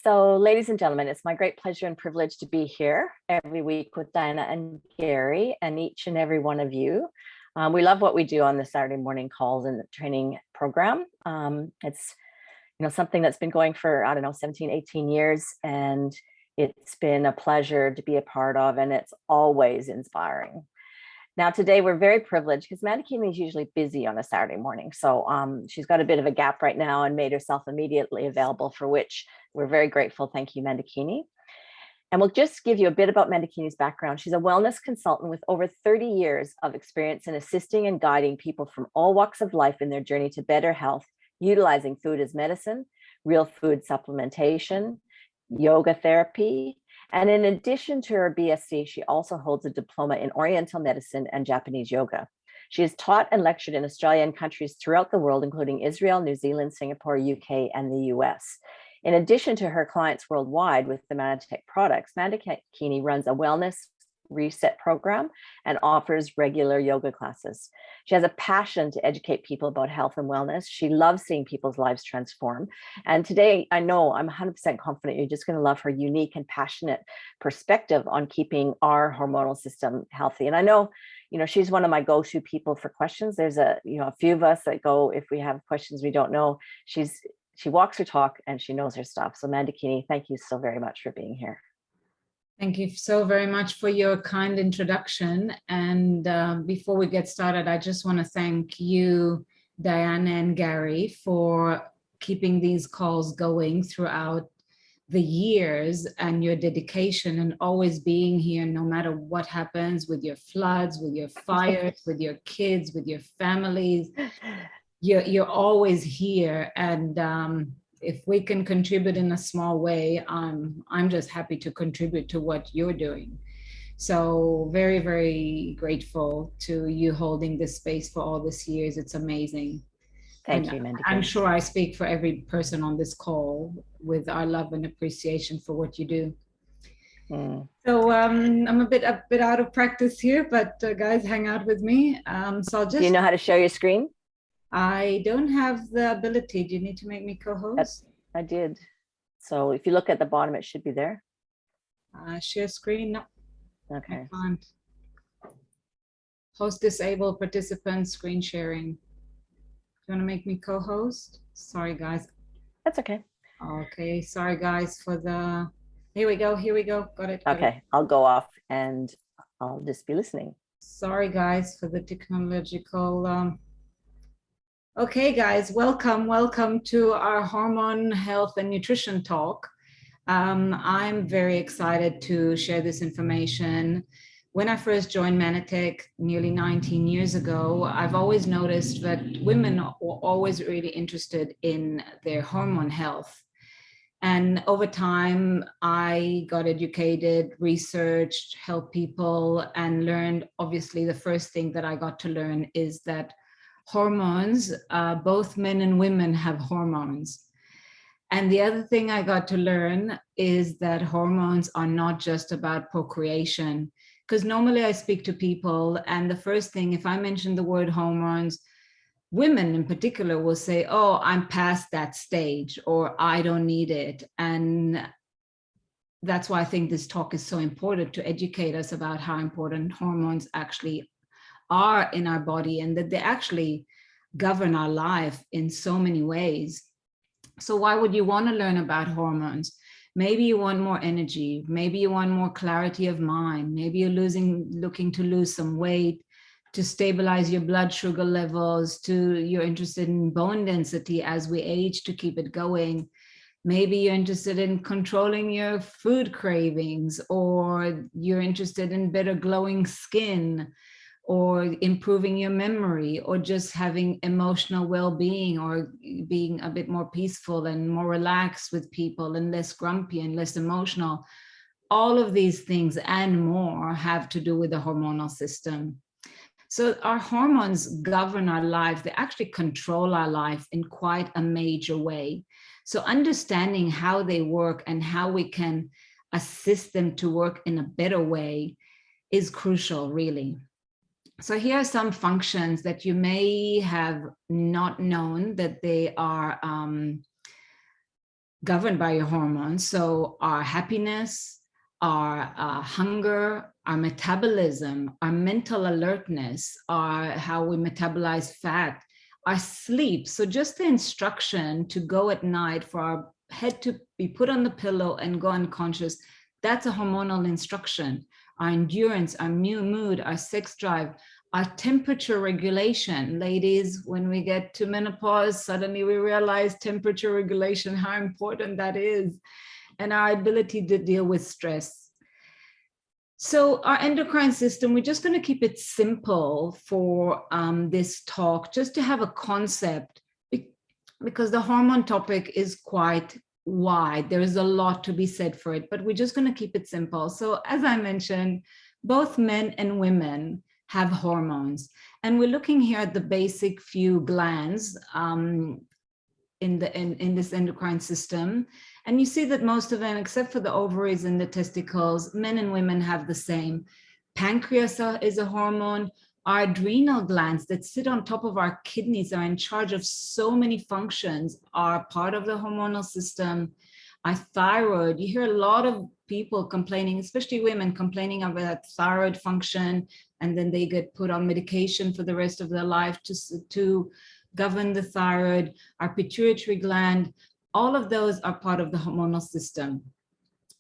So, ladies and gentlemen, it's my great pleasure and privilege to be here every week with Diana and Gary and each and every one of you. We love what we do on the Saturday morning calls and the training program. It's something that's been going for, 17, 18 years, and it's been a pleasure to be a part of, and it's always inspiring. Now, today we're very privileged because Mandakini is usually busy on a Saturday morning. So she's got a bit of a gap right now and made herself immediately available, for which we're very grateful. Thank you, Mandakini. And we'll just give you a bit about Mandakini's background. She's a wellness consultant with over 30 years of experience in assisting and guiding people from all walks of life in their journey to better health, utilizing food as medicine, real food supplementation, yoga therapy. And in addition to her BSc, she also holds a diploma in Oriental medicine and Japanese yoga. She has taught and lectured in Australia and countries throughout the world, including Israel, New Zealand, Singapore, UK, and the US. In addition to her clients worldwide with the Manatech products, Mandakini runs a wellness reset program and offers regular yoga classes. She has a passion to educate people about health and wellness. She loves seeing people's lives transform. And today, I know I'm 100% confident you're just going to love her unique and passionate perspective on keeping our hormonal system healthy. And I know, she's one of my go-to people for questions. There's a few of us that go, if we have questions we don't know, she walks her talk and she knows her stuff. So Mandakini, thank you so very much for being here. Thank you so very much for your kind introduction. And before we get started, I just want to thank you, Diana and Gary, for keeping these calls going throughout the years and your dedication and always being here no matter what happens with your floods, with your fires, with your kids, with your families. You're always here. And if we can contribute in a small way, I'm just happy to contribute to what you're doing. So very, very grateful to you holding this space for all these years. It's amazing. Thank you, Mandakini. I'm sure I speak for every person on this call with our love and appreciation for what you do. So I'm a bit out of practice here, but guys, hang out with me. So I'll just. Do you know how to share your screen? I don't have the ability. Do you need to make me co-host? I did. So if you look at the bottom, it should be there. Share screen? No. Okay. I can't. Host disabled, participant, screen sharing. Do you want to make me co-host? Sorry, guys. That's okay. Okay. Sorry, guys, for the... Here we go. Got it. Okay. I'll go off and I'll just be listening. Sorry, guys, for the technological... Okay, guys, welcome to our hormone health and nutrition talk. I'm very excited to share this information. When I first joined Manatech nearly 19 years ago, I've always noticed that women are always really interested in their hormone health. And over time, I got educated, researched, helped people, and learned, obviously, the first thing that I got to learn is that hormones, both men and women have hormones. And the other thing I got to learn is that hormones are not just about procreation. Because normally I speak to people, and the first thing, if I mention the word hormones, women in particular will say, oh, I'm past that stage, or I don't need it. And that's why I think this talk is so important, to educate us about how important hormones actually are in our body, and that they actually govern our life in so many ways. So why would you want to learn about hormones? Maybe you want more energy. Maybe you want more clarity of mind. Maybe you're looking to lose some weight, to stabilize your blood sugar levels, you're interested in bone density as we age, to keep it going. Maybe you're interested in controlling your food cravings, or you're interested in better glowing skin, or improving your memory, or just having emotional well-being, or being a bit more peaceful and more relaxed with people and less grumpy and less emotional. All of these things and more have to do with the hormonal system. So our hormones govern our life. They actually control our life in quite a major way. So understanding how they work and how we can assist them to work in a better way is crucial, really. So here are some functions that you may have not known that they are governed by your hormones. So our happiness, our hunger, our metabolism, our mental alertness, our how we metabolize fat, our sleep. So just the instruction to go at night for our head to be put on the pillow and go unconscious, that's a hormonal instruction. Our endurance, our mood, our sex drive, our temperature regulation. Ladies, when we get to menopause, suddenly we realize temperature regulation, how important that is, and our ability to deal with stress. So our endocrine system, we're just going to keep it simple for this talk, just to have a concept, because the hormone topic is quite wide. There is a lot to be said for it, but we're just going to keep it simple. So as I mentioned, both men and women have hormones, and we're looking here at the basic few glands in this endocrine system. And you see that most of them, except for the ovaries and the testicles, men and women have the same. Pancreas is a hormone. Our adrenal glands that sit on top of our kidneys are in charge of so many functions, are part of the hormonal system. Our thyroid, you hear a lot of people complaining, especially women, complaining about thyroid function, and then they get put on medication for the rest of their life to govern the thyroid. Our pituitary gland, all of those are part of the hormonal system.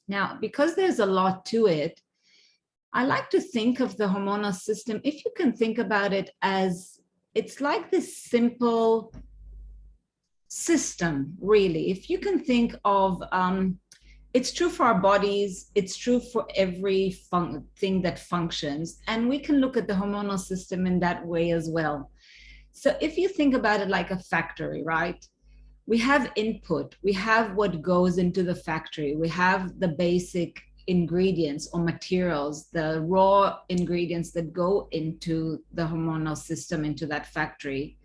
Now, because there's a lot to it, I like to think of the hormonal system, if you can think about it as, it's like this simple system, really. If you can think of, it's true for our bodies, it's true for every thing that functions, and we can look at the hormonal system in that way as well. So if you think about it like a factory, right? We have input, we have what goes into the factory, we have the basic ingredients or materials, the raw ingredients that go into the hormonal system, into that factory.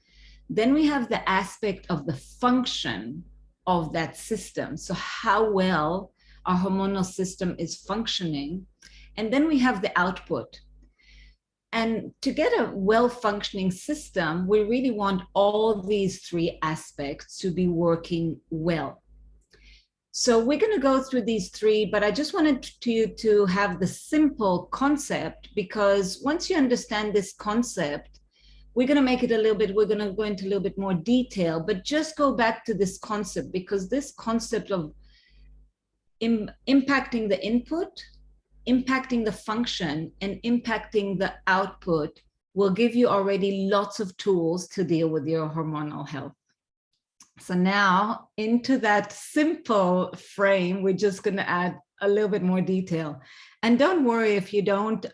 Then we have the aspect of the function of that system. So how well our hormonal system is functioning. And then we have the output. And to get a well-functioning system, we really want all these three aspects to be working well. So we're going to go through these three, but I just wanted you to have the simple concept, because once you understand this concept, we're going to make it a little bit, we're going to go into a little bit more detail, but just go back to this concept, because this concept of impacting the input, impacting the function, and impacting the output will give you already lots of tools to deal with your hormonal health. So now into that simple frame, we're just going to add a little bit more detail. And don't worry if you don't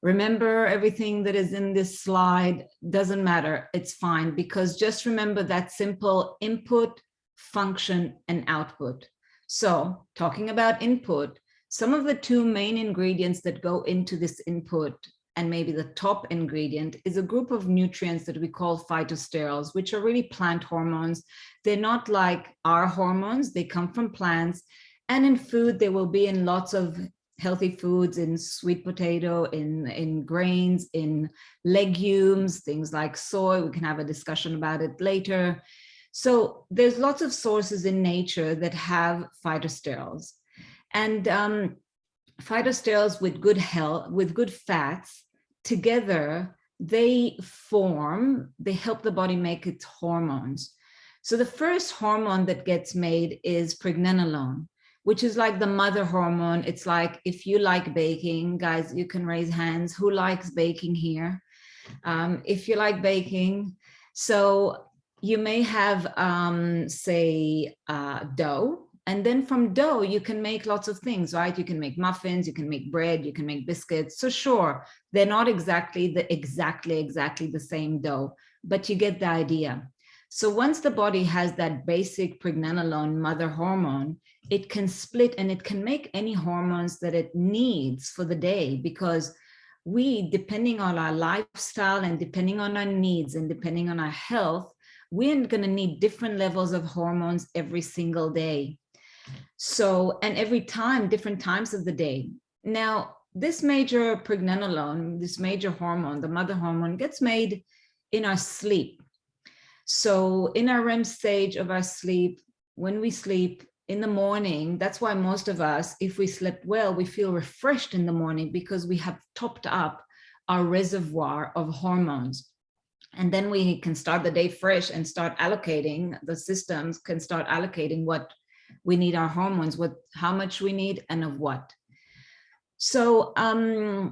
remember everything that is in this slide, doesn't matter, it's fine, because just remember that simple input, function, and output. So talking about input, some of the two main ingredients that go into this input, and maybe the top ingredient, is a group of nutrients that we call phytosterols, which are really plant hormones. They're not like our hormones, they come from plants. And in food, they will be in lots of healthy foods, in sweet potato, in grains, in legumes, things like soy. We can have a discussion about it later. So there's lots of sources in nature that have phytosterols. And phytosterols with good health, with good fats, together, they help the body make its hormones. So the first hormone that gets made is pregnenolone, which is like the mother hormone. It's like, if you like baking, guys, you can raise hands. Who likes baking here? If you like baking, so you may have, say, dough. And then from dough, you can make lots of things, right? You can make muffins, you can make bread, you can make biscuits. So sure, they're not exactly the same dough, but you get the idea. So once the body has that basic pregnenolone mother hormone, it can split and it can make any hormones that it needs for the day, because we, depending on our lifestyle and depending on our needs and depending on our health, we're going to need different levels of hormones every single day. So, and every time, different times of the day. Now, this major pregnenolone, this major hormone, the mother hormone, gets made in our sleep. So in our REM stage of our sleep, when we sleep in the morning, that's why most of us, if we slept well, we feel refreshed in the morning because we have topped up our reservoir of hormones. And then we can start the day fresh and start allocating, the systems can start allocating what we need, our hormones, how much we need and of what. So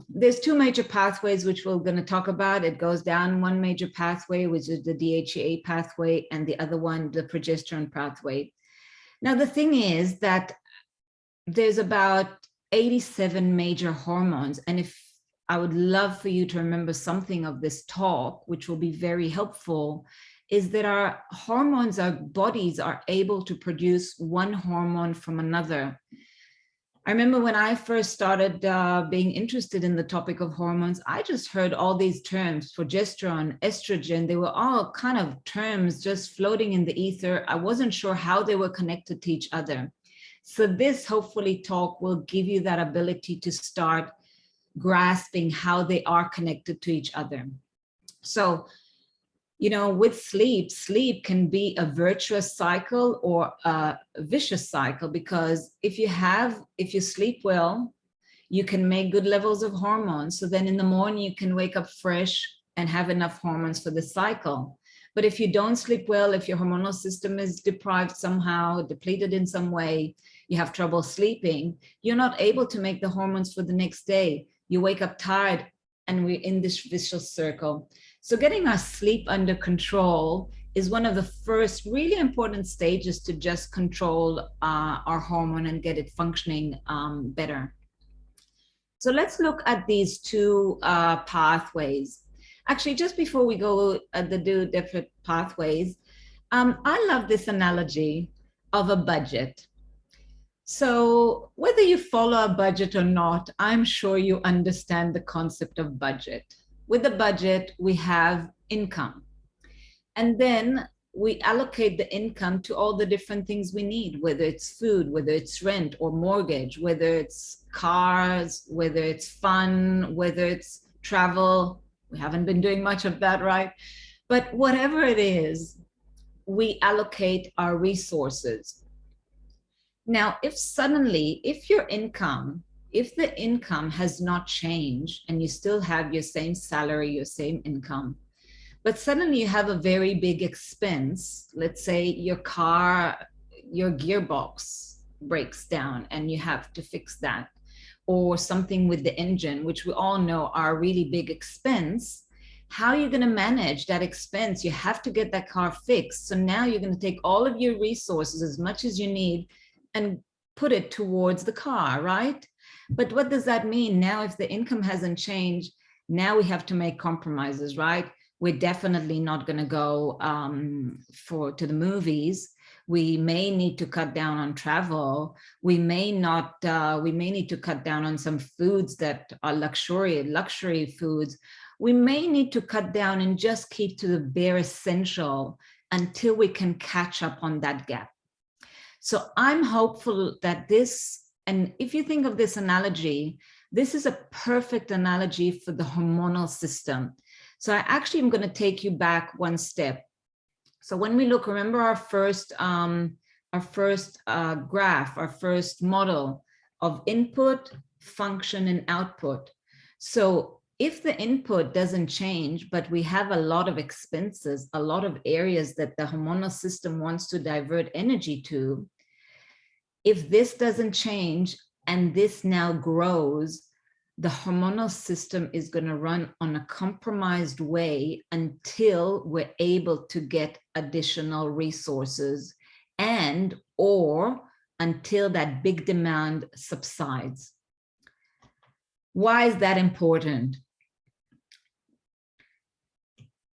there's two major pathways which we're going to talk about. It goes down one major pathway, which is the DHEA pathway, and the other one, the progesterone pathway. Now, the thing is that there's about 87 major hormones. And if I would love for you to remember something of this talk, which will be very helpful, is that our hormones, our bodies are able to produce one hormone from another. I remember when I first started being interested in the topic of hormones, I just heard all these terms, progesterone, estrogen, they were all kind of terms just floating in the ether. I wasn't sure how they were connected to each other. So this hopefully talk will give you that ability to start grasping how they are connected to each other. So, you know, with sleep can be a virtuous cycle or a vicious cycle, because if you sleep well, you can make good levels of hormones. So then in the morning, you can wake up fresh and have enough hormones for the cycle. But if you don't sleep well, if your hormonal system is deprived somehow, depleted in some way, you have trouble sleeping, you're not able to make the hormones for the next day. You wake up tired, and we're in this vicious circle. So getting our sleep under control is one of the first really important stages to just control our hormone and get it functioning better. So let's look at these two pathways. Actually, just before we go the different pathways, I love this analogy of a budget. So whether you follow a budget or not, I'm sure you understand the concept of budget. With the budget, we have income. And then we allocate the income to all the different things we need, whether it's food, whether it's rent or mortgage, whether it's cars, whether it's fun, whether it's travel. We haven't been doing much of that, right? But whatever it is, we allocate our resources. Now, if the income has not changed and you still have your same salary, your same income, but suddenly you have a very big expense, let's say your car, your gearbox breaks down and you have to fix that, or something with the engine, which we all know are a really big expense, how are you going to manage that expense? You have to get that car fixed. So now you're going to take all of your resources, as much as you need, and put it towards the car, right? But what does that mean? Now, if the income hasn't changed, now we have to make compromises, right? We're definitely not going to go to the movies. We may need to cut down on travel. We may need to cut down on some foods that are luxury foods. We may need to cut down and just keep to the bare essential until we can catch up on that gap. So I'm hopeful that this, and if you think of this analogy, this is a perfect analogy for the hormonal system. So I actually am going to take you back one step. So when we look, remember our first graph, our first model of input, function, and output. So if the input doesn't change, but we have a lot of expenses, a lot of areas that the hormonal system wants to divert energy to, if this doesn't change and this now grows, the hormonal system is going to run on a compromised way until we're able to get additional resources or until that big demand subsides. Why is that important?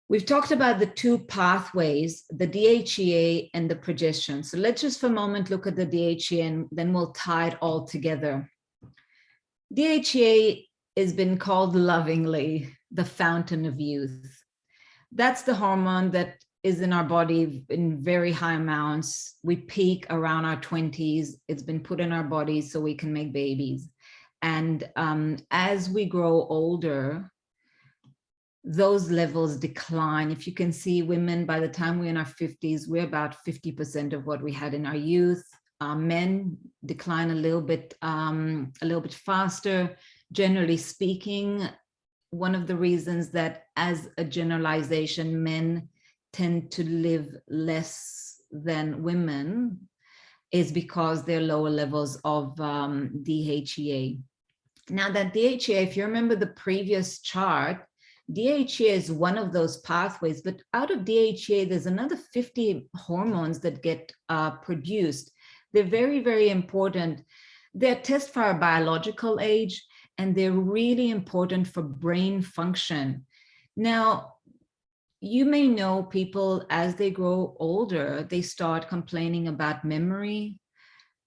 We've talked about the two pathways, the DHEA and the progesterone. So let's just for a moment look at the DHEA and then we'll tie it all together. DHEA has been called lovingly the fountain of youth. That's the hormone that is in our body in very high amounts. We peak around our 20s. It's been put in our bodies so we can make babies. And as we grow older, those levels decline. If you can see, women, by the time we're in our 50s, we're about 50% of what we had in our youth. Men decline a little bit faster. Generally speaking, one of the reasons that, as a generalization, men tend to live less than women is because there are lower levels of DHEA. Now that DHEA, if you remember the previous chart, DHEA is one of those pathways, but out of DHEA, there's another 50 hormones that get produced. They're very, very important. They're tested for our biological age, and they're really important for brain function. Now, you may know people, as they grow older, they start complaining about memory,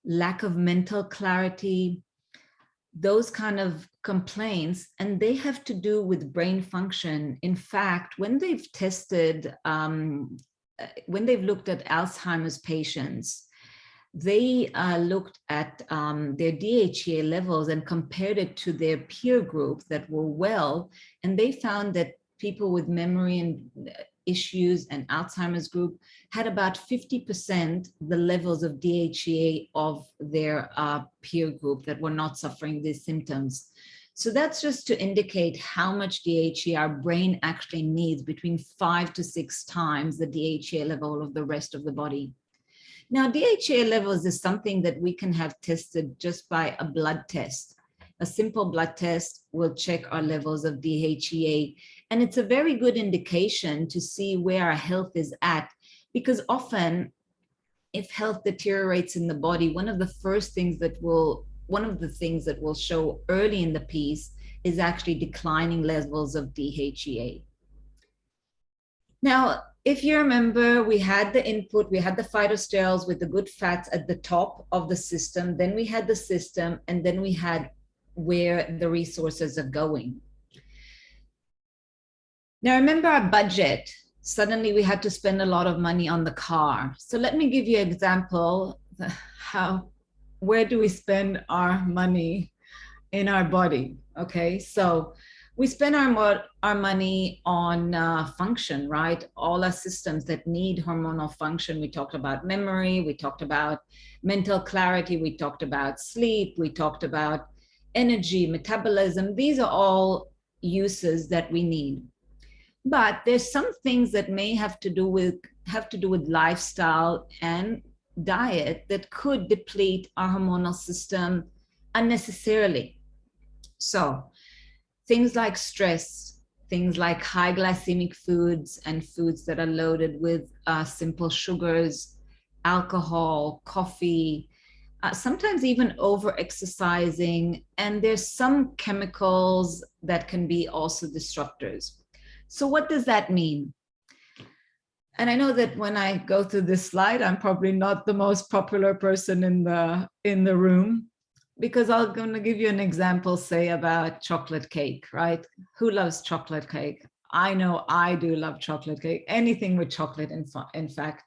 lack of mental clarity, those kind of complaints, and they have to do with brain function. In fact, when they've tested, when they've looked at Alzheimer's patients, they looked at their DHEA levels and compared it to their peer group that were well, and they found that people with memory and issues and Alzheimer's group had about 50% the levels of DHEA of their peer group that were not suffering these symptoms. So that's just to indicate how much DHEA our brain actually needs, between 5 to 6 times the DHEA level of the rest of the body. Now, DHEA levels is something that we can have tested just by a blood test. A simple blood test will check our levels of DHEA, and it's a very good indication to see where our health is at, because often if health deteriorates in the body, one of the things that will show early in the piece is actually declining levels of DHEA. Now, if you remember, we had the input, we had the phytosterols with the good fats at the top of the system, then we had the system, and then we had where the resources are going. Now, remember our budget. Suddenly we had to spend a lot of money on the car. So let me give you an example, where do we spend our money in our body? Okay, so we spend our money on function, right? All our systems that need hormonal function. We talked about memory, we talked about mental clarity, we talked about sleep, we talked about energy, metabolism. These are all uses that we need. But there's some things that may have to do with lifestyle and diet that could deplete our hormonal system unnecessarily. So things like stress, things like high glycemic foods and foods that are loaded with simple sugars, alcohol, coffee, sometimes even over-exercising, and there's some chemicals that can be also disruptors. So what does that mean? And I know that when I go through this slide, I'm probably not the most popular person in the room, because I'm going to give you an example, say, about chocolate cake, right? Who loves chocolate cake? I know I do love chocolate cake, anything with chocolate, in fact,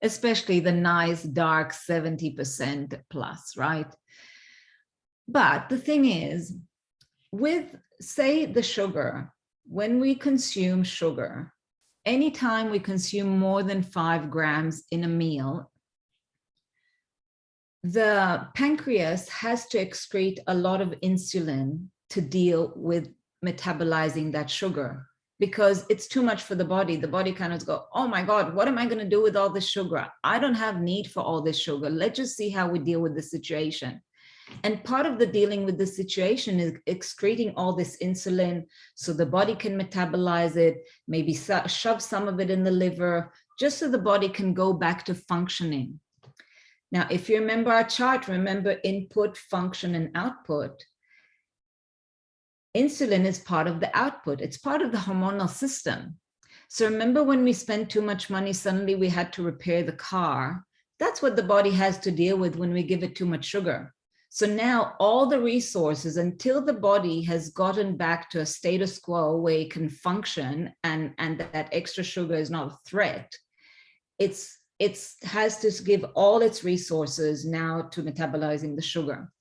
especially the nice dark 70% plus, right? But the thing is, with, say, the sugar, when we consume sugar, anytime we consume more than 5 grams in a meal, the pancreas has to excrete a lot of insulin to deal with metabolizing that sugar, because it's too much for the body. The body kind of goes, oh my God, what am I going to do with all this sugar? I don't have need for all this sugar. Let's just see how we deal with the situation. And part of the dealing with the situation is excreting all this insulin so the body can metabolize it, maybe shove some of it in the liver, just so the body can go back to functioning. Now, if you remember our chart, remember input, function, and output. Insulin is part of the output. It's part of the hormonal system. So remember when we spend too much money, suddenly we had to repair the car. That's what the body has to deal with when we give it too much sugar. So now all the resources, until the body has gotten back to a status quo where it can function and that extra sugar is not a threat, it has to give all its resources now to metabolizing the sugar.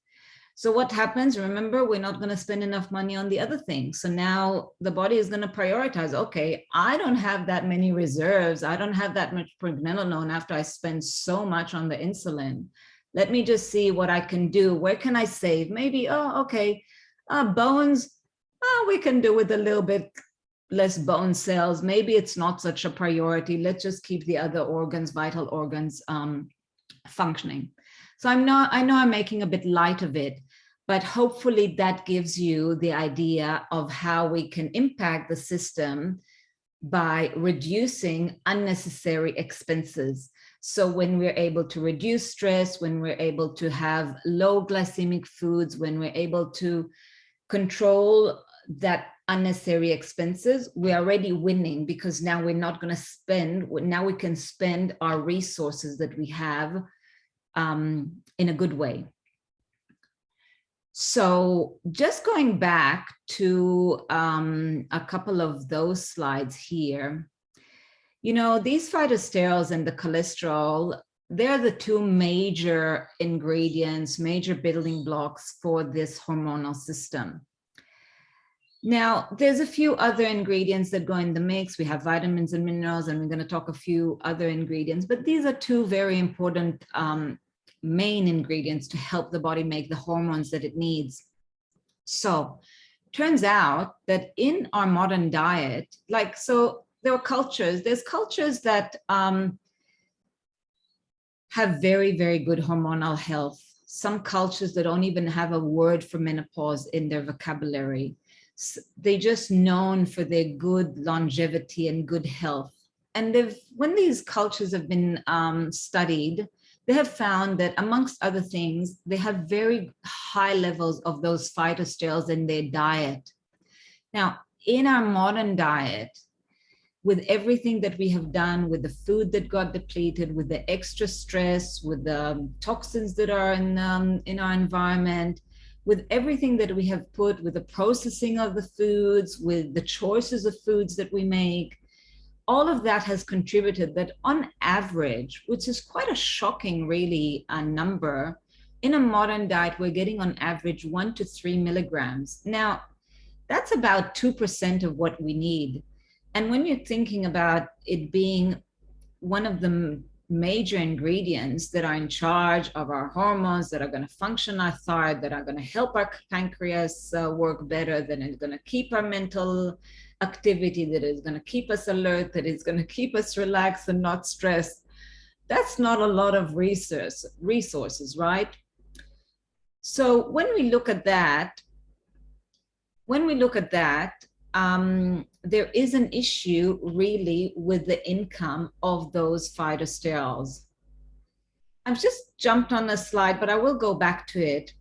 So what happens? Remember, we're not going to spend enough money on the other things. So now the body is going to prioritize, okay, I don't have that many reserves. I don't have that much pregnenolone after I spend so much on the insulin. Let me just see what I can do. Where can I save? Maybe, oh, okay, bones, we can do with a little bit less bone cells. Maybe it's not such a priority. Let's just keep the other organs, vital organs, functioning. So I know I'm making a bit light of it, but hopefully that gives you the idea of how we can impact the system by reducing unnecessary expenses. So when we're able to reduce stress, when we're able to have low glycemic foods, when we're able to control that unnecessary expenses, we're already winning, because now we're not going to spend, now we can spend our resources that we have in a good way. So just going back to a couple of those slides here, you know, these phytosterols and the cholesterol, they're the two major ingredients, major building blocks for this hormonal system. Now, there's a few other ingredients that go in the mix. We have vitamins and minerals, and we're going to talk a few other ingredients, but these are two very important main ingredients to help the body make the hormones that it needs. So turns out that in our modern diet, like, so there are cultures, there's cultures that have very, very good hormonal health. Some cultures that don't even have a word for menopause in their vocabulary. They're just known for their good longevity and good health. And when these cultures have been studied, they have found that, amongst other things, they have very high levels of those phytosterols in their diet. Now, in our modern diet, with everything that we have done, with the food that got depleted, with the extra stress, with the toxins that are in our environment, with everything that we have put, with the processing of the foods, with the choices of foods that we make, all of that has contributed that on average, which is quite a shocking, really, number, in a modern diet, we're getting on average 1 to 3 milligrams. Now, that's about 2% of what we need. And when you're thinking about it being one of the major ingredients that are in charge of our hormones, that are going to function our thyroid, that are going to help our pancreas work better, that is going to keep our mental activity, that is going to keep us alert, that is going to keep us relaxed and not stressed, that's not a lot of resources, right? So when we look at that, there is an issue really with the income of those phytosterols. I've just jumped on the slide, but I will go back to it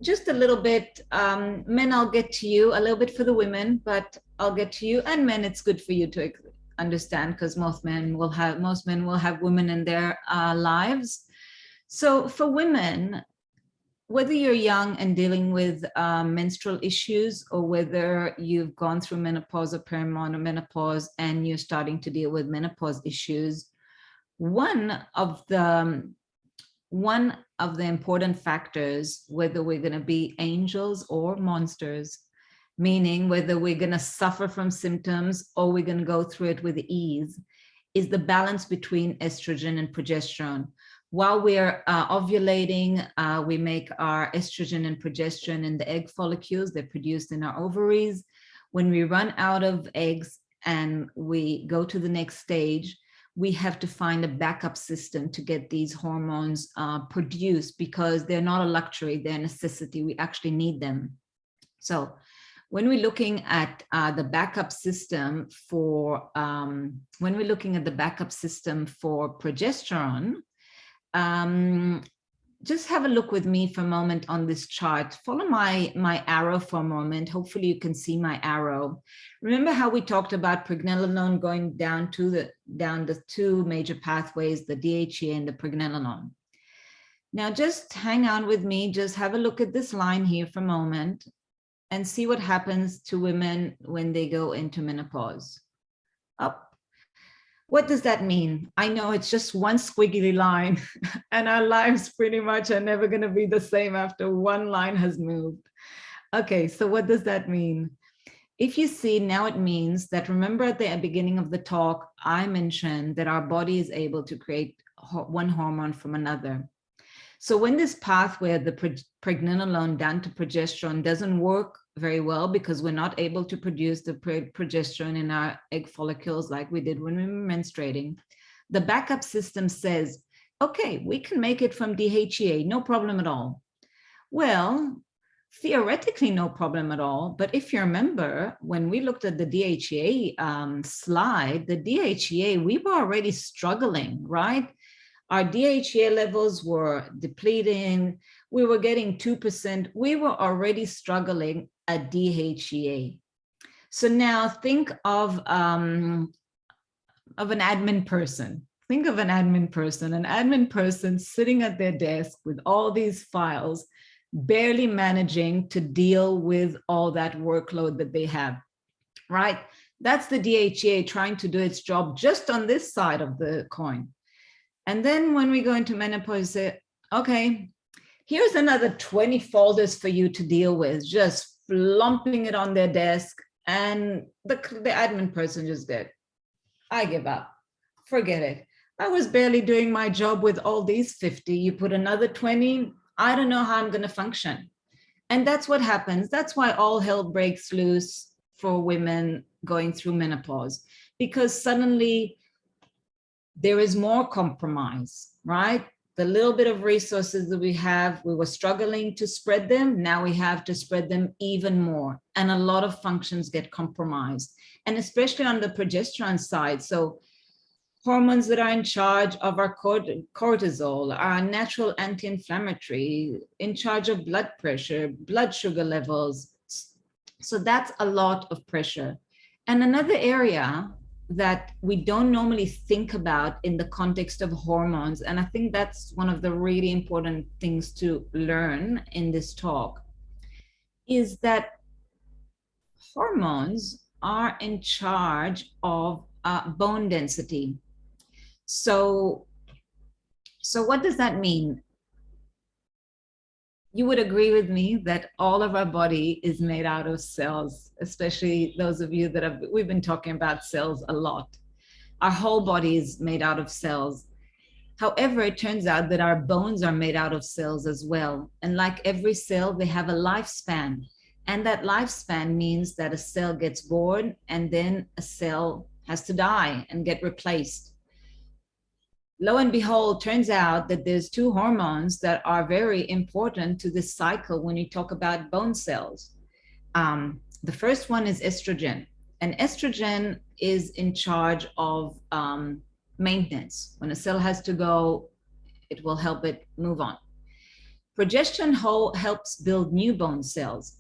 just a little bit. Men, I'll get to you, a little bit for the women, but I'll get to you. And men, it's good for you to understand, because most men will have women in their lives. So for women, whether you're young and dealing with menstrual issues, or whether you've gone through menopause or perimenopause and you're starting to deal with menopause issues, one of the important factors, whether we're going to be angels or monsters, meaning whether we're going to suffer from symptoms or we're going to go through it with ease, is the balance between estrogen and progesterone. While we're ovulating, we make our estrogen and progesterone in the egg follicles. They're produced in our ovaries. When we run out of eggs and we go to the next stage, we have to find a backup system to get these hormones produced, because they're not a luxury, they're a necessity. We actually need them. So when we're looking at the backup system for progesterone, just have a look with me for a moment on this chart. Follow my arrow for a moment. Hopefully you can see my arrow. Remember how we talked about pregnenolone going down the two major pathways, the DHEA and the pregnenolone. Now just hang on with me, just have a look at this line here for a moment and see what happens to women when they go into menopause. Up. What does that mean? I know it's just one squiggly line and our lives pretty much are never going to be the same after one line has moved. Okay, so what does that mean? If you see, now it means that, remember at the beginning of the talk, I mentioned that our body is able to create one hormone from another. So when this pathway of the pregnenolone down to progesterone doesn't work very well because we're not able to produce the progesterone in our egg follicles like we did when we were menstruating, the backup system says, okay, we can make it from DHEA, no problem at all. Well, theoretically, no problem at all. But if you remember, when we looked at the DHEA slide, the DHEA, we were already struggling, right? Our DHEA levels were depleting. We were getting 2%. We were already struggling at DHEA. So now think of an admin person. Think of an admin person sitting at their desk with all these files, barely managing to deal with all that workload that they have, right? That's the DHEA trying to do its job just on this side of the coin. And then when we go into menopause, say, okay, here's another 20 folders for you to deal with, just lumping it on their desk. And the admin person just did, I give up, forget it. I was barely doing my job with all these 50. You put another 20, I don't know how I'm going to function. And that's what happens. That's why all hell breaks loose for women going through menopause, because suddenly there is more compromise, right? The little bit of resources that we have, we were struggling to spread them. Now we have to spread them even more. And a lot of functions get compromised, and especially on the progesterone side. So hormones that are in charge of our cortisol, our natural anti-inflammatory, in charge of blood pressure, blood sugar levels. So that's a lot of pressure. And another area that we don't normally think about in the context of hormones, and I think that's one of the really important things to learn in this talk, is that hormones are in charge of bone density. So what does that mean? You would agree with me that all of our body is made out of cells, especially those of you that we've been talking about cells a lot. Our whole body is made out of cells. However, it turns out that our bones are made out of cells as well. And like every cell, they have a lifespan. And that lifespan means that a cell gets born and then a cell has to die and get replaced. Lo and behold, turns out that there's two hormones that are very important to this cycle when you talk about bone cells. The first one is estrogen, and estrogen is in charge of maintenance. When a cell has to go, it will help it move on. Progesterone helps build new bone cells.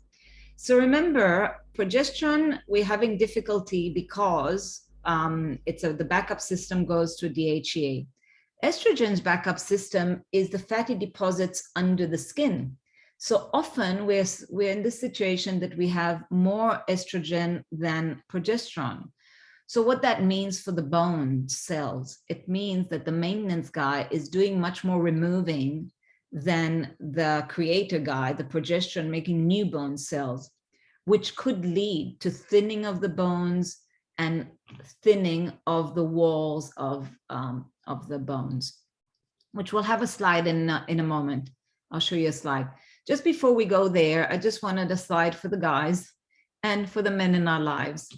So remember, progesterone, we're having difficulty because the backup system goes to DHEA. Estrogen's backup system is the fatty deposits under the skin. So often we're in this situation that we have more estrogen than progesterone. So what that means for the bone cells, it means that the maintenance guy is doing much more removing than the creator guy, the progesterone, making new bone cells, which could lead to thinning of the bones and thinning of the walls of the bones, which we'll have a slide in a moment. I'll show you a slide. Just before we go there, I just wanted a slide for the guys and for the men in our lives.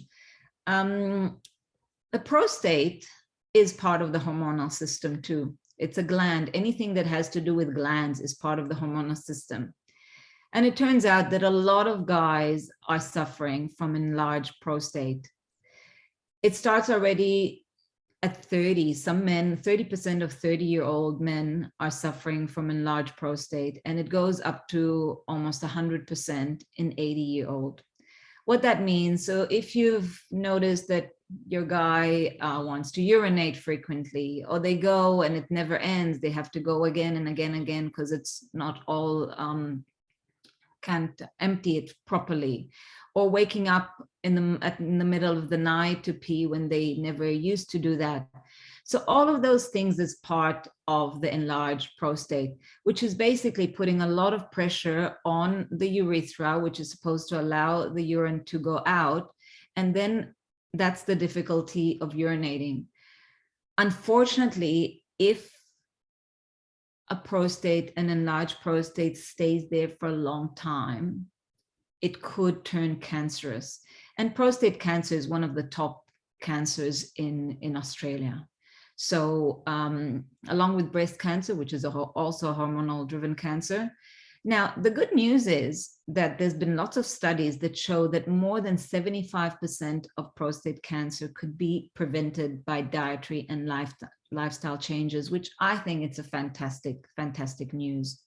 The prostate is part of the hormonal system too. It's a gland. Anything that has to do with glands is part of the hormonal system. And it turns out that a lot of guys are suffering from enlarged prostate. It starts already at 30. Some men, 30% of 30-year-old men are suffering from enlarged prostate, and it goes up to almost 100% in 80-year-old. What that means, so if you've noticed that your guy wants to urinate frequently, or they go and it never ends, they have to go again and again and again because it's not all, can't empty it properly, or waking up in the middle of the night to pee when they never used to do that. So all of those things is part of the enlarged prostate, which is basically putting a lot of pressure on the urethra, which is supposed to allow the urine to go out. And then that's the difficulty of urinating. Unfortunately, if a prostate, an enlarged prostate, stays there for a long time, it could turn cancerous. And prostate cancer is one of the top cancers in Australia. So along with breast cancer, which is also a hormonal driven cancer. Now, the good news is that there's been lots of studies that show that more than 75% of prostate cancer could be prevented by dietary and lifestyle changes, which I think it's a fantastic news.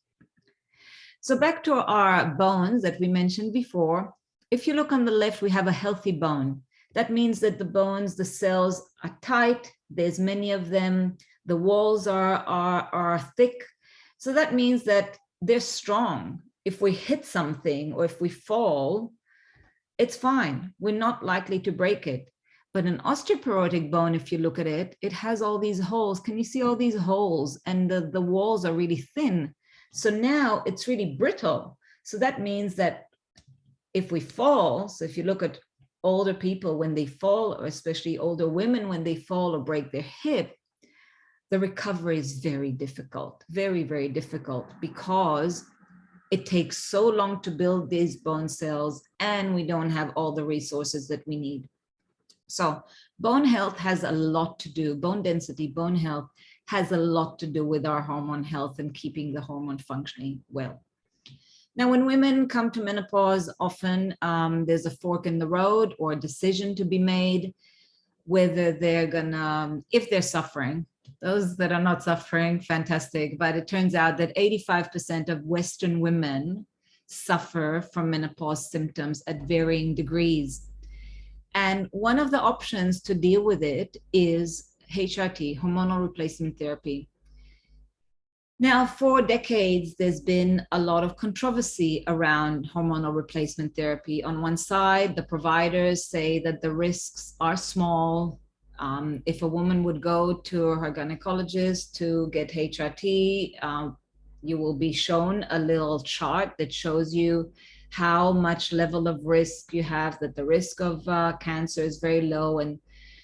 So back to our bones that we mentioned before. If you look on the left, we have a healthy bone. That means that the bones, the cells are tight. There's many of them. The walls are thick. So that means that they're strong. If we hit something or if we fall, it's fine. We're not likely to break it. But an osteoporotic bone, if you look at it, it has all these holes. Can you see all these holes? And the walls are really thin. So now it's really brittle. So that means that if we fall, so if you look at older people when they fall, or especially older women when they fall or break their hip, the recovery is very difficult, very difficult, because it takes so long to build these bone cells and we don't have all the resources that we need. So bone health has a lot to do, bone density, bone health has a lot to do with our hormone health and keeping the hormone functioning well. Now, when women come to menopause, often there's a fork in the road or a decision to be made, whether they're gonna, if they're suffering. Those that are not suffering, fantastic. But it turns out that 85% of Western women suffer from menopause symptoms at varying degrees. And one of the options to deal with it is HRT, hormonal replacement therapy. Now, for decades, there's been a lot of controversy around hormonal replacement therapy. On one side, the providers say that the risks are small. If a woman would go to her gynecologist to get HRT, you will be shown a little chart that shows you how much level of risk you have, that the risk of cancer is very low. And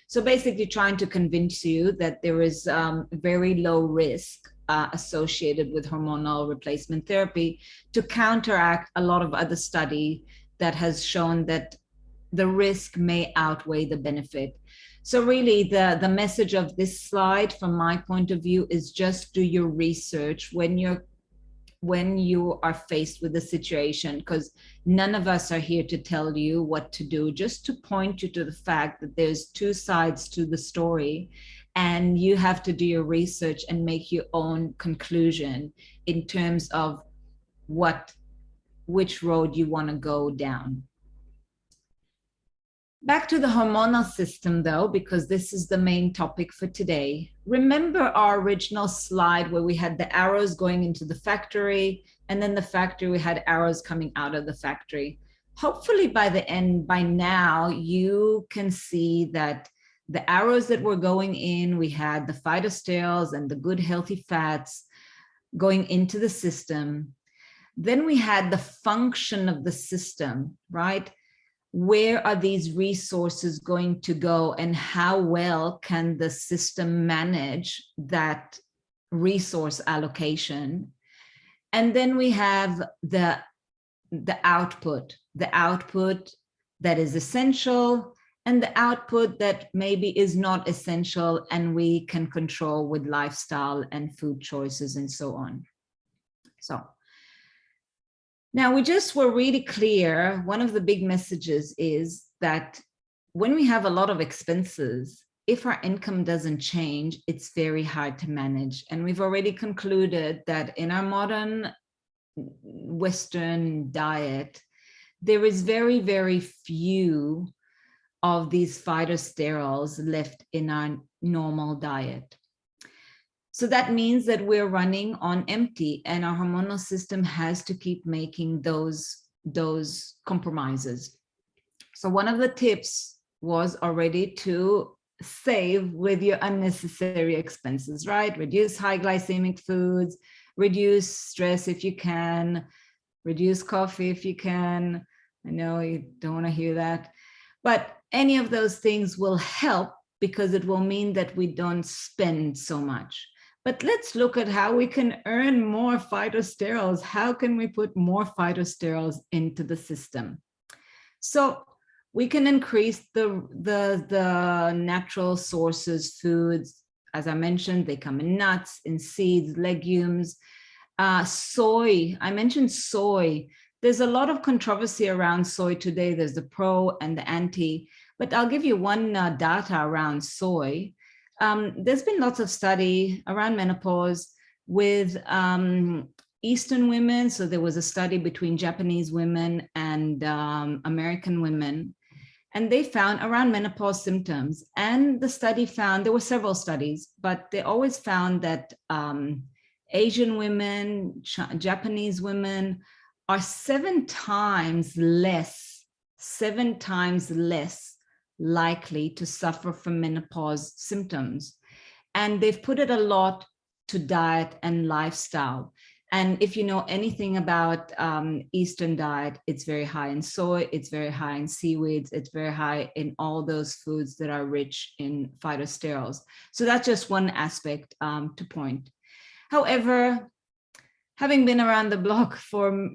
so basically trying to convince you that there is very low risk associated with hormonal replacement therapy, to counteract a lot of other study that has shown that the risk may outweigh the benefit. So really the message of this slide from my point of view is just do your research when you are faced with a situation, because none of us are here to tell you what to do, just to point you to the fact that there's two sides to the story, and you have to do your research and make your own conclusion in terms of which road you want to go down. Back to the hormonal system though, because this is the main topic for today. Remember our original slide where we had the arrows going into the factory, and then the factory, we had arrows coming out of the factory. Hopefully by the end, by now, you can see that the arrows that were going in, we had the phytosterols and the good healthy fats going into the system. Then we had the function of the system, right? Where are these resources going to go, and how well can the system manage that resource allocation? And then we have the output that is essential, and the output that maybe is not essential and we can control with lifestyle and food choices and so on. So now we just were really clear. One of the big messages is that when we have a lot of expenses, if our income doesn't change, it's very hard to manage. And we've already concluded that in our modern Western diet, there is very, very few of these phytosterols left in our normal diet. So that means that we're running on empty, and our hormonal system has to keep making those compromises. So one of the tips was already to save with your unnecessary expenses, right? Reduce high glycemic foods, reduce stress if you can, reduce coffee if you can. I know you don't want to hear that, but any of those things will help because it will mean that we don't spend so much. But let's look at how we can earn more phytosterols. How can we put more phytosterols into the system? So we can increase the natural sources, foods. As I mentioned, they come in nuts, in seeds, legumes, soy. I mentioned soy. There's a lot of controversy around soy today. There's the pro and the anti, but I'll give you one data around soy. There's been lots of study around menopause with Eastern women. So there was a study between Japanese women and American women, and they found around menopause symptoms. And the study found, there were several studies, but they always found that Asian women, Japanese women are 7 times less likely to suffer from menopause symptoms. And they've put it a lot to diet and lifestyle. And if you know anything about Eastern diet, it's very high in soy, it's very high in seaweeds, it's very high in all those foods that are rich in phytosterols. So that's just one aspect to point. However, having been around the block for,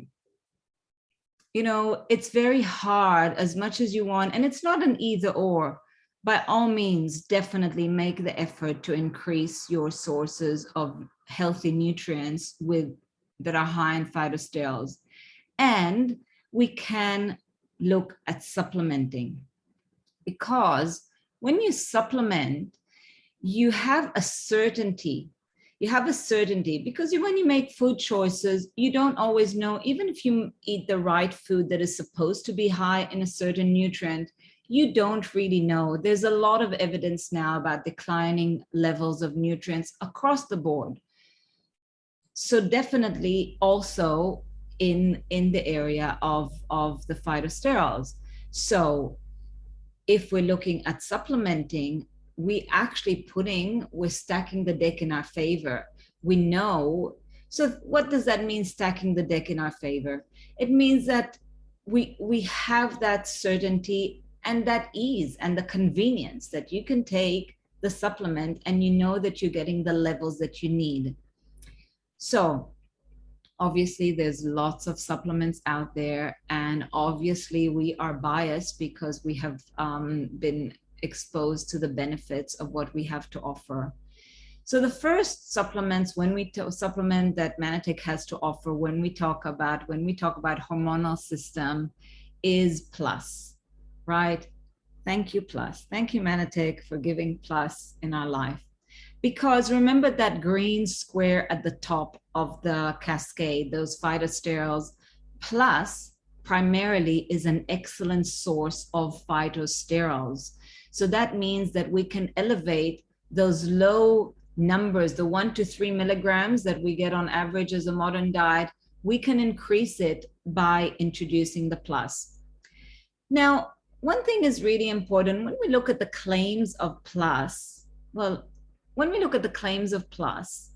it's very hard as much as you want, and it's not an either or. By all means, definitely make the effort to increase your sources of healthy nutrients that are high in phytosterols. And we can look at supplementing, because when you supplement, you have a certainty. Because when you make food choices, you don't always know, even if you eat the right food that is supposed to be high in a certain nutrient, you don't really know. There's a lot of evidence now about declining levels of nutrients across the board. So definitely also in the area of the phytosterols. So if we're looking at supplementing, we're stacking the deck in our favor. We know. So what does that mean, stacking the deck in our favor? It means that we have that certainty and that ease and the convenience that you can take the supplement and you know that you're getting the levels that you need. So obviously there's lots of supplements out there, and obviously we are biased because we have been exposed to the benefits of what we have to offer. So the first supplements, supplement that Manatek has to offer when we talk about hormonal system is Plus, right? Thank you, Plus. Thank you, Manatek, for giving Plus in our life. Because remember that green square at the top of the cascade, those phytosterols. Plus primarily is an excellent source of phytosterols. So that means that we can elevate those low numbers, the 1 to 3 milligrams that we get on average as a modern diet, we can increase it by introducing the Plus. Now, one thing is really important when we look at the claims of Plus. When we look at the claims of Plus,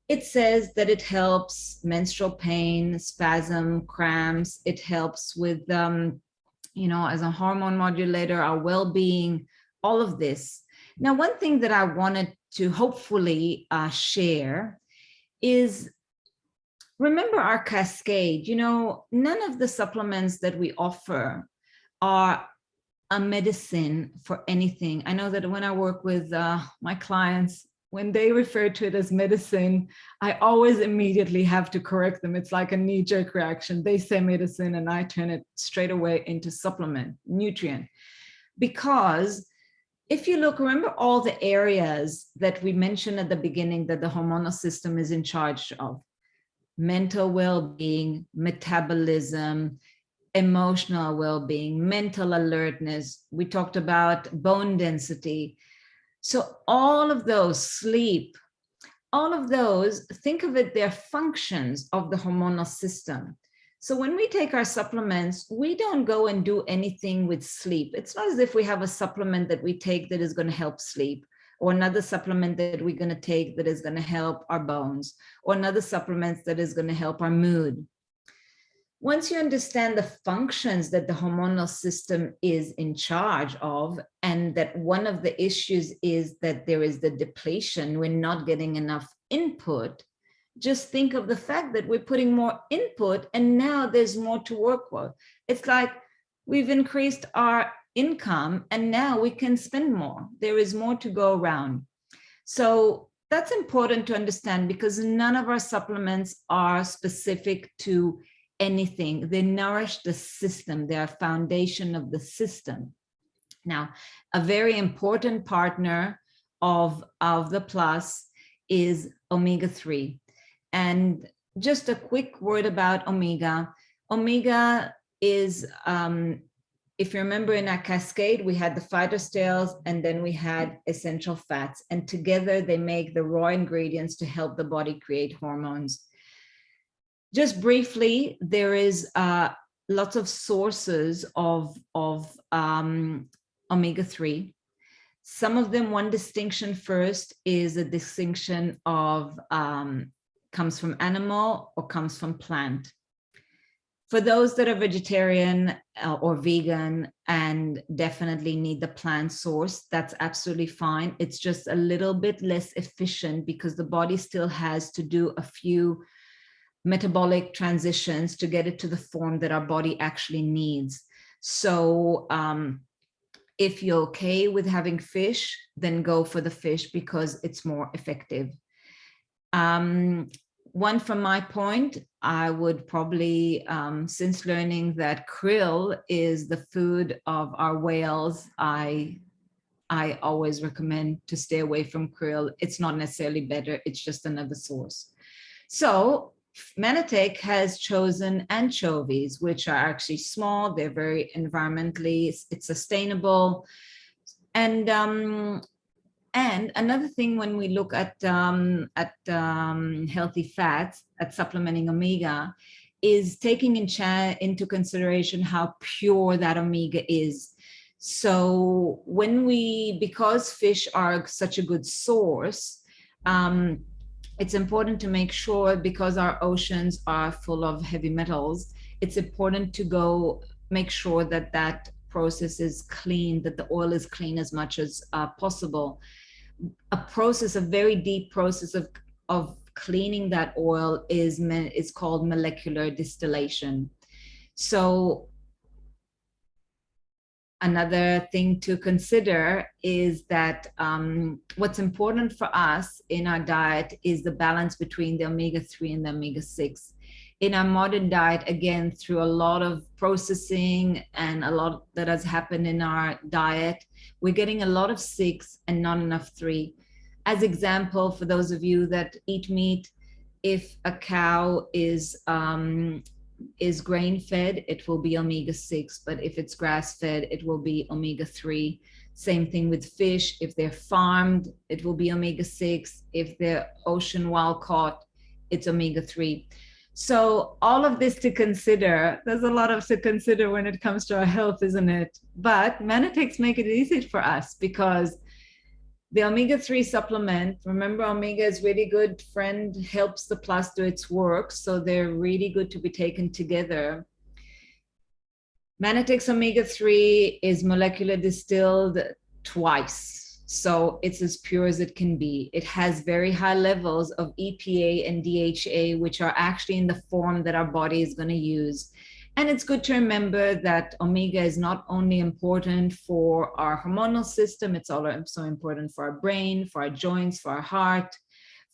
it says that it helps menstrual pain, spasm, cramps. It helps with, as a hormone modulator, our well-being, all of this. Now, one thing that I wanted to hopefully share is, remember our cascade. None of the supplements that we offer are a medicine for anything. I know that when I work with my clients, when they refer to it as medicine, I always immediately have to correct them. It's like a knee-jerk reaction. They say medicine and I turn it straight away into supplement, nutrient. Because if you remember all the areas that we mentioned at the beginning that the hormonal system is in charge of: mental well-being, metabolism, emotional well-being, mental alertness. We talked about bone density. So all of those, sleep, all of those, think of it, they're functions of the hormonal system. So when we take our supplements, we don't go and do anything with sleep. It's not as if we have a supplement that we take that is going to help sleep, or another supplement that we're going to take that is going to help our bones, or another supplement that is going to help our mood. Once you understand the functions that the hormonal system is in charge of, and that one of the issues is that there is the depletion, we're not getting enough input, just think of the fact that we're putting more input and now there's more to work with. It's like we've increased our income and now we can spend more. There is more to go around. So that's important to understand, because none of our supplements are specific to anything. They nourish the system. They are foundation of the system. Now, a very important partner of the plus is omega-3. And just a quick word about omega. Omega is, if you remember in our cascade, we had the phytosterols and then we had essential fats. And together they make the raw ingredients to help the body create hormones. Just briefly, there is lots of sources of omega-3. Some of them, one distinction first is a distinction of comes from animal or comes from plant. For those that are vegetarian or vegan and definitely need the plant source, that's absolutely fine. It's just a little bit less efficient because the body still has to do a few metabolic transitions to get it to the form that our body actually needs. So if you're okay with having fish, then go for the fish because it's more effective. One from my point, I would probably, since learning that krill is the food of our whales, I always recommend to stay away from krill. It's not necessarily better, it's just another source. So Manatech has chosen anchovies, which are actually small. They're very environmentally, it's sustainable. And another thing, when we look at healthy fats, at supplementing omega, is taking into consideration how pure that omega is. So because fish are such a good source, it's important to make sure, because our oceans are full of heavy metals, it's important to go make sure that that process is clean, that the oil is clean as much as possible. A very deep process of cleaning that oil is called molecular distillation. So another thing to consider is that what's important for us in our diet is the balance between the omega-3 and the omega-6. In our modern diet, again, through a lot of processing and a lot that has happened in our diet, we're getting a lot of 6 and not enough 3. As example, for those of you that eat meat, if a cow is grain-fed, it will be omega-6, but if it's grass-fed, it will be omega-3. Same thing with fish. If they're farmed, it will be omega-6. If they're ocean wild-caught, it's omega-3. So all of this to consider. There's a lot to consider when it comes to our health, isn't it? But Manatechs make it easy for us, because the omega-3 supplement, remember, omega is really good friend, helps the plus do its work. So they're really good to be taken together. Manatech's omega-3 is molecular distilled twice. So it's as pure as it can be. It has very high levels of EPA and DHA, which are actually in the form that our body is going to use. And it's good to remember that omega is not only important for our hormonal system, it's also important for our brain, for our joints, for our heart,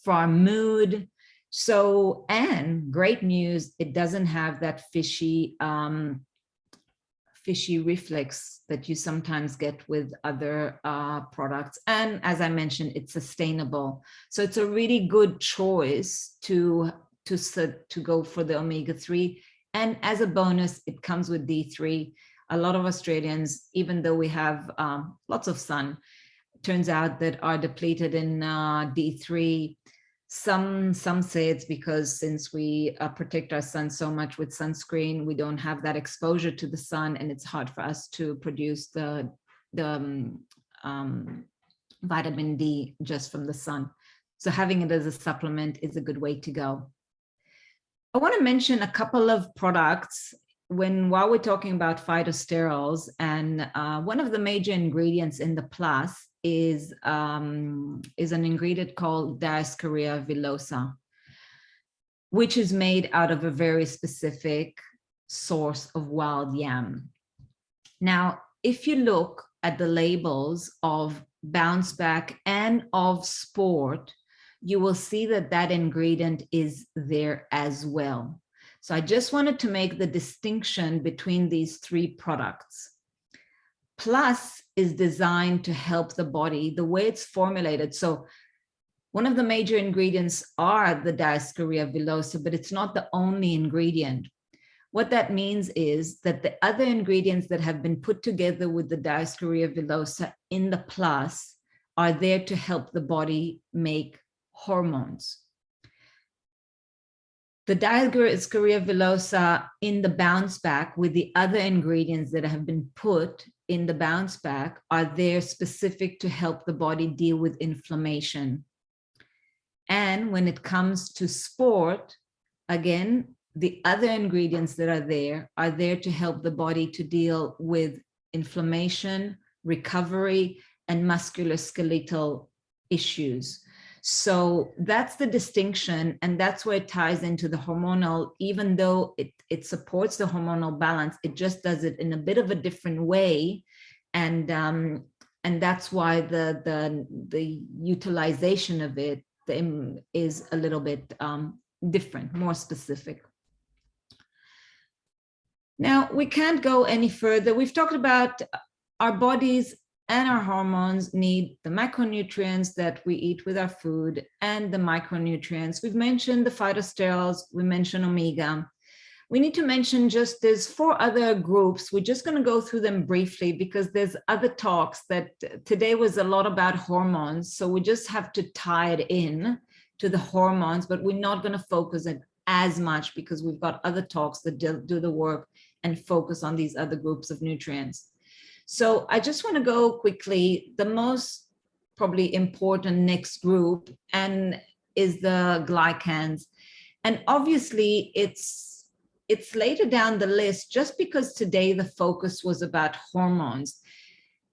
for our mood. So, and great news, it doesn't have that fishy reflex that you sometimes get with other products. And as I mentioned, it's sustainable. So it's a really good choice to go for the omega-3. And as a bonus, it comes with D3. A lot of Australians, even though we have lots of sun, turns out that are depleted in D3. Some say it's because since we protect our sun so much with sunscreen, we don't have that exposure to the sun, and it's hard for us to produce the vitamin D just from the sun. So having it as a supplement is a good way to go. I want to mention a couple of products while we're talking about phytosterols, and one of the major ingredients in the plus is an ingredient called Dioscorea villosa, which is made out of a very specific source of wild yam. Now, if you look at the labels of Bounce Back and of Sport, you will see that that ingredient is there as well. So I just wanted to make the distinction between these three products. Plus is designed to help the body, the way it's formulated. So one of the major ingredients are the Dioscorea villosa, but it's not the only ingredient. What that means is that the other ingredients that have been put together with the Dioscorea villosa in the plus are there to help the body make hormones. The Dioscorea villosa in the Bounce Back with the other ingredients that have been put in the Bounce Back are there specific to help the body deal with inflammation. And when it comes to Sport, again, the other ingredients that are there to help the body to deal with inflammation, recovery, and musculoskeletal issues. So that's the distinction, and that's where it ties into the hormonal. Even though it supports the hormonal balance, it just does it in a bit of a different way, and that's why the utilization of it is a little bit different, more specific. Now, we can't go any further. We've talked about our bodies and our hormones need the macronutrients that we eat with our food and the micronutrients. We've mentioned the phytosterols, we mentioned omega. We need to mention just there's 4 other groups. We're just going to go through them briefly because there's other talks that today was a lot about hormones. So we just have to tie it in to the hormones, but we're not going to focus it as much because we've got other talks that do the work and focus on these other groups of nutrients. So I just want to go quickly. The most probably important next group and is the glycans. And obviously it's later down the list just because today the focus was about hormones.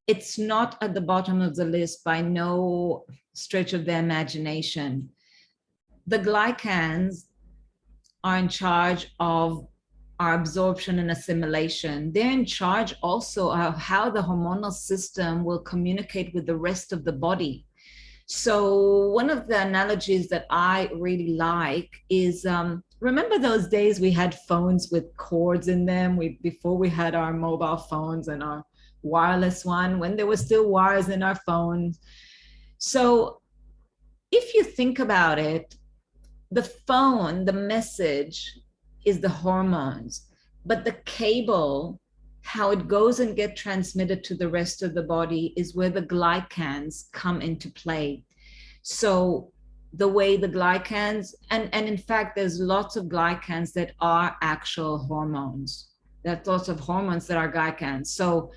It's not at the bottom of the list by no stretch of the imagination. The glycans are in charge of our absorption and assimilation. They're in charge also of how the hormonal system will communicate with the rest of the body. So one of the analogies that I really like is, remember those days we had phones with cords in them before we had our mobile phones and our wireless one, when there were still wires in our phones. So if you think about it, the phone, the message is the hormones, but the cable, how it goes and gets transmitted to the rest of the body is where the glycans come into play. So the way the glycans, and in fact, there's lots of glycans that are actual hormones. There's lots of hormones that are glycans. So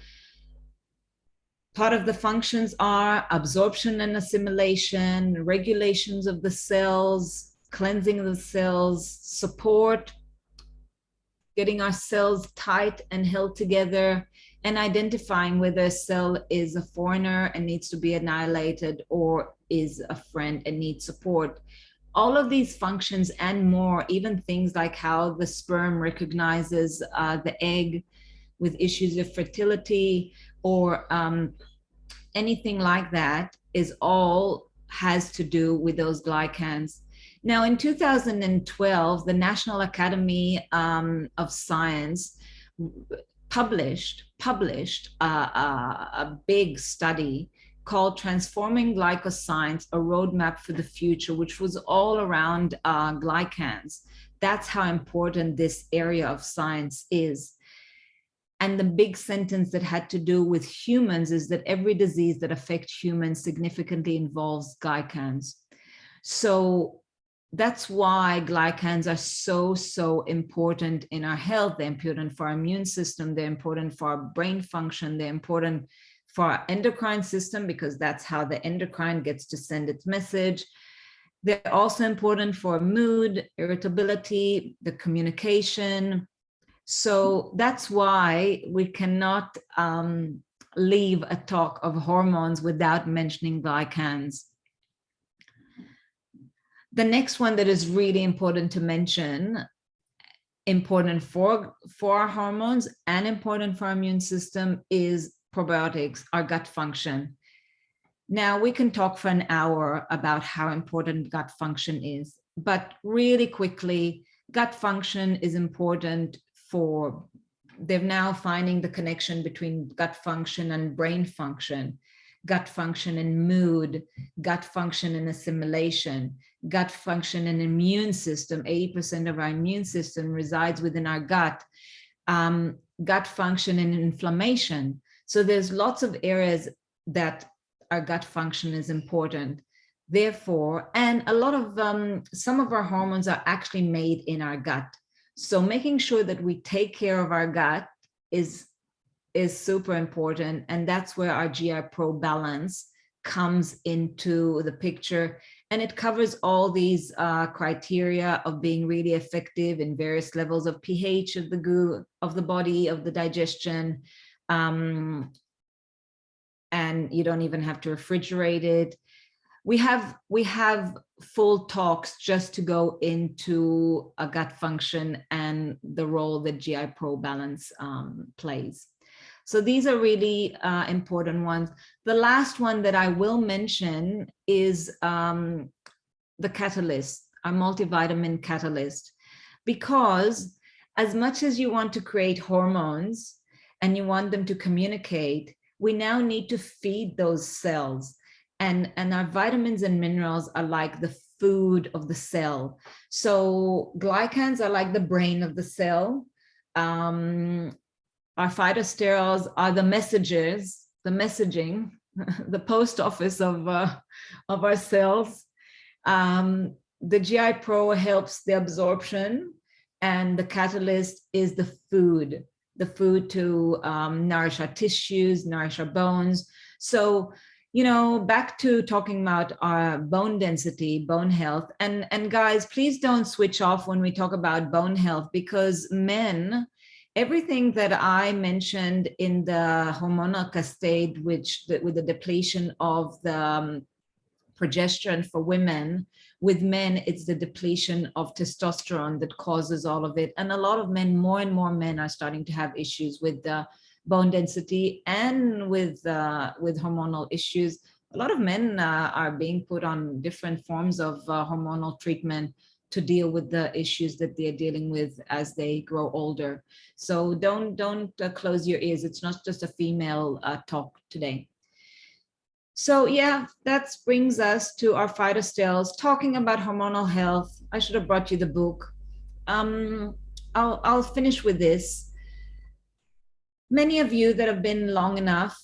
part of the functions are absorption and assimilation, regulations of the cells, cleansing of the cells, support, getting our cells tight and held together, and identifying whether a cell is a foreigner and needs to be annihilated or is a friend and needs support. All of these functions and more, even things like how the sperm recognizes the egg with issues of fertility or anything like that, is all has to do with those glycans. Now, in 2012, the National Academy of Science published a big study called Transforming Glycoscience, a Roadmap for the Future, which was all around glycans. That's how important this area of science is. And the big sentence that had to do with humans is that every disease that affects humans significantly involves glycans. So that's why glycans are so important in our health. They're important for our immune system. They're important for our brain function. They're important for our endocrine system, because that's how the endocrine gets to send its message. They're also important for mood, irritability, the communication. So that's why we cannot leave a talk of hormones without mentioning glycans. The next one that is really important to mention, important for our hormones and important for our immune system, is probiotics, our gut function. Now, we can talk for an hour about how important gut function is, but really quickly, gut function is important for, they're now finding the connection between gut function and brain function, gut function and mood, gut function and assimilation, gut function and immune system. 80% of our immune system resides within our gut. Gut function and inflammation. So there's lots of areas that our gut function is important. Therefore, and a lot of, some of our hormones are actually made in our gut. So making sure that we take care of our gut is super important. And that's where our GI Pro balance comes into the picture. And it covers all these criteria of being really effective in various levels of pH of the goo, of the body, of the digestion. And you don't even have to refrigerate it. We have full talks just to go into a gut function and the role that GI Pro balance plays. So these are really important ones. The last one that I will mention is the catalyst, our multivitamin catalyst, because as much as you want to create hormones and you want them to communicate, we now need to feed those cells. And our vitamins and minerals are like the food of the cell. So glycans are like the brain of the cell. Our phytosterols are the messages, the messaging, the post office of our cells. The GI Pro helps the absorption, and the catalyst is the food to nourish our tissues, nourish our bones. So, you know, back to talking about our bone density, bone health, and guys, please don't switch off when we talk about bone health, because men, everything that I mentioned in the hormonal cascade, with the depletion of the progesterone for women, with men, it's the depletion of testosterone that causes all of it. And a lot of men, more and more men, are starting to have issues with the bone density and with hormonal issues. A lot of men are being put on different forms of hormonal treatment to deal with the issues that they're dealing with as they grow older. So don't close your ears. It's not just a female talk today. So yeah, that brings us to our phytosterols, talking about hormonal health. I should have brought you the book. I'll finish with this. Many of you that have been long enough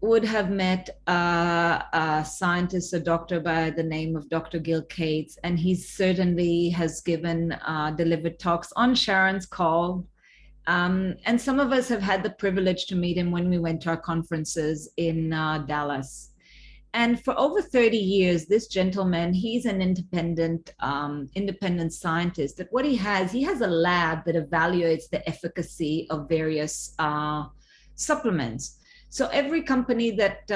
would have met a scientist, a doctor by the name of Dr. Gil Cates, and he certainly has delivered talks on Sharon's Call. And some of us have had the privilege to meet him when we went to our conferences in Dallas. And for over 30 years, this gentleman, he's an independent scientist. That what he has a lab that evaluates the efficacy of various supplements. So every company that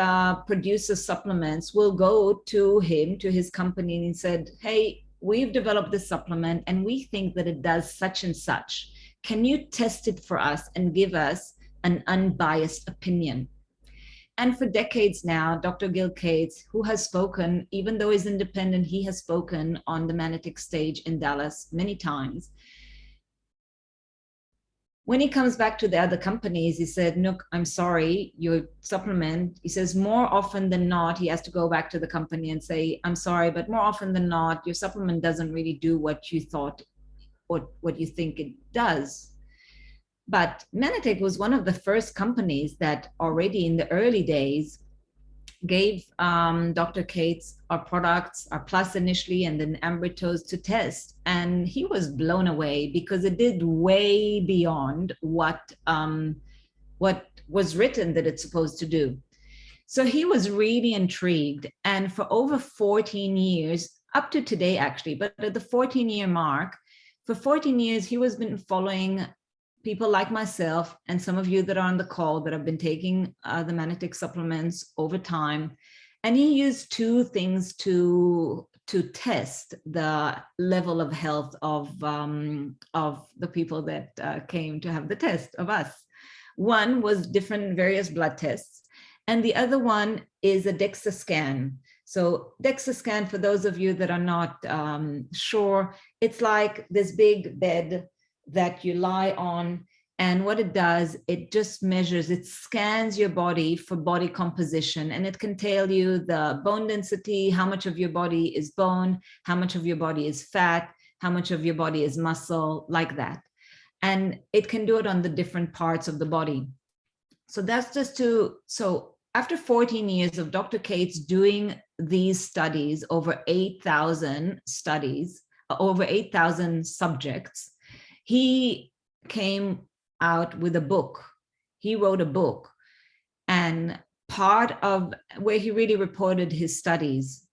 produces supplements will go to him, to his company, and said, hey, we've developed this supplement and we think that it does such and such. Can you test it for us and give us an unbiased opinion? And for decades now, Dr. Gil Cates, who has spoken, even though he's independent, he has spoken on the Magnetic stage in Dallas many times. When he comes back to the other companies, he said, look, I'm sorry, your supplement, he says, more often than not, he has to go back to the company and say, I'm sorry, but more often than not, your supplement doesn't really do what you thought, or what you think it does. But Manatech was one of the first companies that already in the early days gave Dr. Cates our products, our Plus initially, and then Ambritose to test. And he was blown away because it did way beyond what was written that it's supposed to do. So he was really intrigued. And for over 14 years, up to today, actually, but at the 14-year mark, for 14 years, he was been following people like myself and some of you that are on the call that have been taking the Manatic supplements over time. And he used two things to test the level of health of the people that came to have the test of us. One was various blood tests, and the other one is a DEXA scan. So DEXA scan, for those of you that are not sure, it's like this big bed that you lie on, and what it does, it just measures, it scans your body for body composition, and it can tell you the bone density, how much of your body is bone, how much of your body is fat, how much of your body is muscle, like that. And it can do it on the different parts of the body. So that's just so after 14 years of Dr. Cates doing these studies, over 8,000 studies, over 8,000 subjects, he came out with a book. He wrote a book, and part of where he really reported his studies,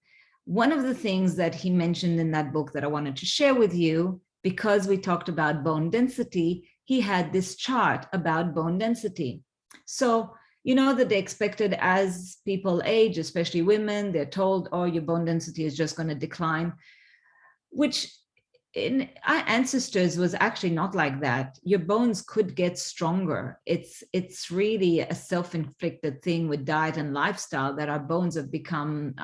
one of the things that he mentioned in that book that I wanted to share with you, because we talked about bone density, he had this chart about bone density. So, you know that they expected as people age, especially women, they're told, oh, your bone density is just going to decline, which in our ancestors was actually not like that. Your bones could get stronger. It's really a self-inflicted thing with diet and lifestyle that our bones have become,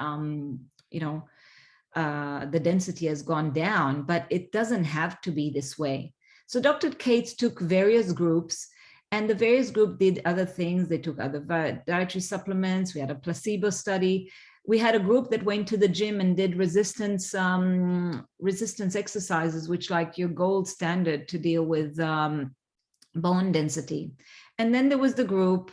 the density has gone down, but it doesn't have to be this way. So Dr. Cates took various groups, and the various group did other things. They took other dietary supplements. We had a placebo study. We had a group that went to the gym and did resistance exercises, which like your gold standard to deal with bone density. And then there was the group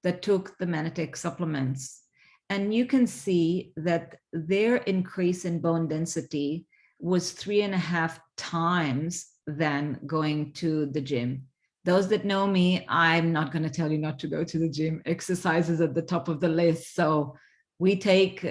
that took the Manatic supplements. And you can see that their increase in bone density was 3.5 times than going to the gym. Those that know me, I'm not going to tell you not to go to the gym. Exercise is at the top of the list. So we take,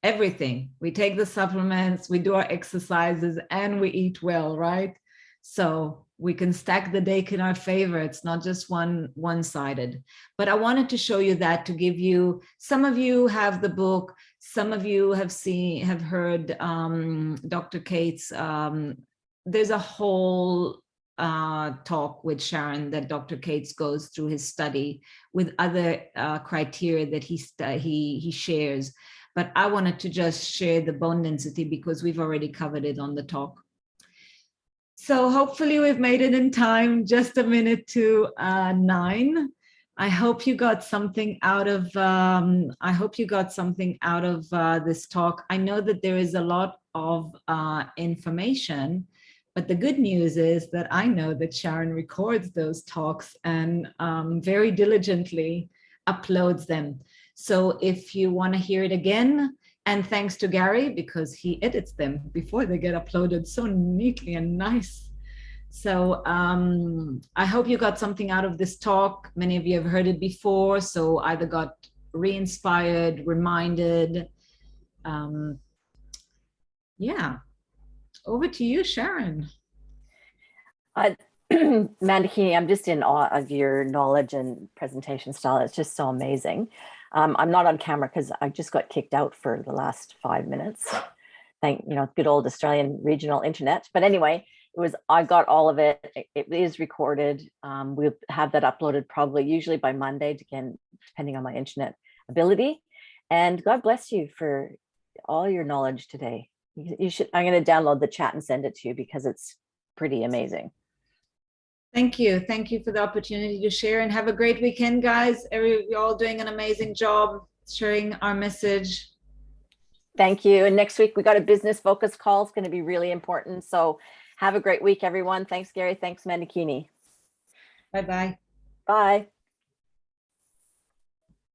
everything. We take the supplements, we do our exercises, and we eat well, right? So we can stack the deck in our favor. It's not just one-sided. But I wanted to show you that to give you, some of you have the book, some of you have heard Dr. Cates. There's a whole talk with Sharon that Dr. Cates goes through his study with other criteria that he shares. But I wanted to just share the bone density because we've already covered it on the talk. So hopefully we've made it in time, just a minute to 9. I hope you got something out of this talk. I know that there is a lot of information, but the good news is that I know that Sharon records those talks and very diligently uploads them. So if you want to hear it again, and thanks to Gary, because he edits them before they get uploaded so neatly and nice. So I hope you got something out of this talk. Many of you have heard it before, so either got re-inspired, reminded. Yeah, over to you, Sharon. Mandakini, I'm just in awe of your knowledge and presentation style. It's just so amazing. I'm not on camera because I just got kicked out for the last 5 minutes. Good old Australian regional internet. But anyway, I got all of it. It is recorded. We'll have that uploaded probably usually by Monday, again, depending on my internet ability. And God bless you for all your knowledge today. You should. I'm going to download the chat and send it to you because it's pretty amazing. Thank you. Thank you for the opportunity to share, and have a great weekend, guys. You're all doing an amazing job sharing our message. Thank you. And next week, we got a business focus call. It's going to be really important. So have a great week, everyone. Thanks, Gary. Thanks, Mandakini. Bye-bye. Bye.